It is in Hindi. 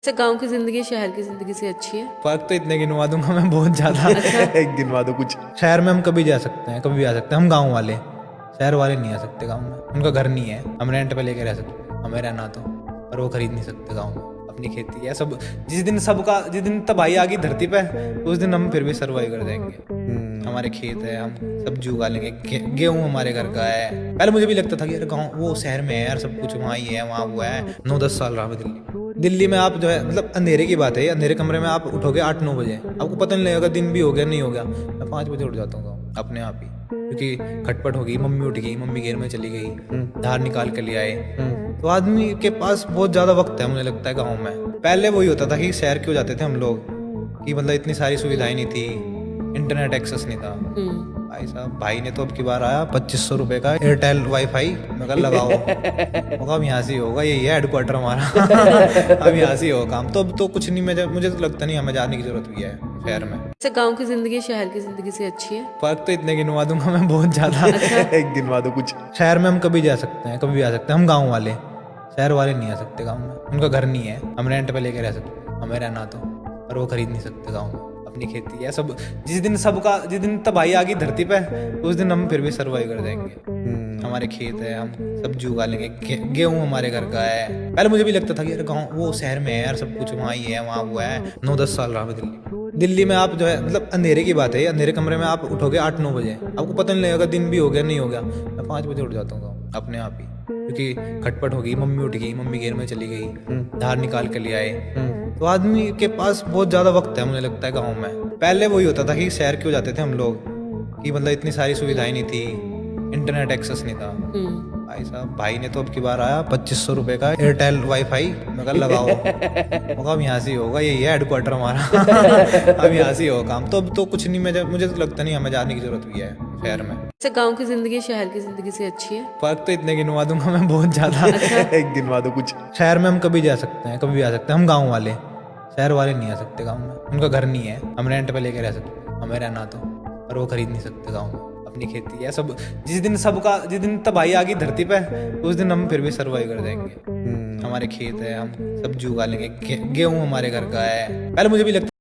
अच्छा, गांव की जिंदगी शहर की जिंदगी से अच्छी है? फर्क तो इतने गिनवा दूंगा मैं, बहुत ज्यादा। एक गिनवा दो कुछ। शहर में हम कभी जा सकते हैं, कभी भी आ सकते हैं। हम गांव वाले, शहर वाले नहीं आ सकते गांव में। उनका घर नहीं है, हम रेंट पे लेके रह सकते हैं, हमें रहना तो, पर वो खरीद नहीं सकते गाँव में। अपनी खेती है सब। जिस दिन तबाही आ गई धरती पे, उस दिन हम फिर भी सर्वाइव कर देंगे। हमारे खेत है, हम सब्जी उगा लेंगे, गेहूं हमारे घर का है। पहले मुझे भी लगता था कि यार गाँव वो शहर में है यार, सब कुछ वहाँ ही है, वहाँ हुआ है। 9-10 साल रहा मैं दिल्ली में। आप जो है मतलब अंधेरे की बात है, अंधेरे कमरे में आप उठोगे 8-9 बजे, आपको पता नहीं लगेगा दिन भी हो गया नहीं हो गया। मैं 5 बजे उठ जाता हूँ अपने आप ही, क्योंकि खटपट हो गई, मम्मी उठ गई, मम्मी घेर में चली गई, धार निकाल के ले आए। तो आदमी के पास बहुत ज्यादा वक्त है मुझे लगता है गाँव में। पहले वही होता था कि शहर क्यों जाते थे हम लोग, कि मतलब इतनी सारी सुविधाएं नहीं थी, इंटरनेट एक्सेस नहीं था। भाई साहब, भाई ने तो अब की बार आया 2500 रुपए का एयरटेल वाईफाई, मैं कल लगाओ। होगा अब यहाँ से ही होगा, यही है हेडक्वार्टर हमारा। अब यहाँ से ही होगा काम। तो अब तो कुछ नहीं, मुझे तो लगता नहीं हमें जाने की जरूरत भी है शहर में। अच्छा, गांव की जिंदगी शहर की जिंदगी से अच्छी है? फर्क तो इतने गिनवा दूंगा मैं, बहुत ज्यादा। एक गिनवा दो कुछ। शहर में हम कभी जा सकते हैं, कभी भी आ सकते हैं। हम गाँव वाले, शहर वाले नहीं आ सकते गाँव में। उनका घर नहीं है, हम रेंट पे लेके रह सकते हैं, हमें रहना तो, पर वो खरीद नहीं सकते गाँव में। अपनी खेती है सब। जिस दिन तबाही आ गई धरती पे, उस दिन हम फिर भी सर्वाइव कर देंगे। हमारे खेत है, हम सब्जी उगा लेंगे, गेहूं हमारे घर का है। पहले मुझे भी लगता था कि यार गाँव वो शहर में है यार, सब कुछ वहाँ ही है, वहाँ हुआ है। 9-10 साल रहा मैं दिल्ली में। आप जो है मतलब अंधेरे की बात है, अंधेरे कमरे में आप उठोगे 8-9 बजे, आपको पता नहीं लगेगा दिन भी हो गया नहीं हो गया। मैं 5 बजे उठ जाता हूँ अपने आप ही, क्योंकि खटपट हो गई, मम्मी उठ गई, मम्मी घेर में चली गई, धार निकाल के ले आए। तो आदमी के पास बहुत ज्यादा वक्त है मुझे लगता है गाँव में। पहले वही होता था कि शहर क्यों जाते थे हम लोग, कि मतलब इतनी सारी सुविधाएं नहीं थी, इंटरनेट एक्सेस नहीं था। भाई साहब, भाई ने तो अब की बार आया 2500 रुपए का एयरटेल वाईफाई, मैं कल लगाओ। होगा अब यहाँ से ही होगा, यही है हेडक्वार्टर हमारा। अब यहाँ से ही होगा काम। तो अब तो कुछ नहीं, मुझे तो लगता नहीं हमें जाने की जरूरत भी है शहर में। अच्छा, गांव की जिंदगी शहर की जिंदगी से अच्छी है? फर्क तो इतने गिनवा दूंगा मैं, बहुत ज्यादा। एक गिनवा दो कुछ। शहर में हम कभी जा सकते हैं, कभी भी आ सकते हैं। हम गाँव वाले, शहर वाले नहीं आ सकते गाँव में। उनका घर नहीं है, हम रेंट पे लेके रह सकते हैं, हमें रहना तो, पर वो खरीद नहीं सकते गाँव में। अपनी खेती है सब। जिस दिन तबाही आ गई धरती पे, उस दिन हम फिर भी सर्वाइव कर देंगे। हमारे खेत है, हम सब्जी उगा लेंगे, गेहूं हमारे घर का है। पहले मुझे भी लगता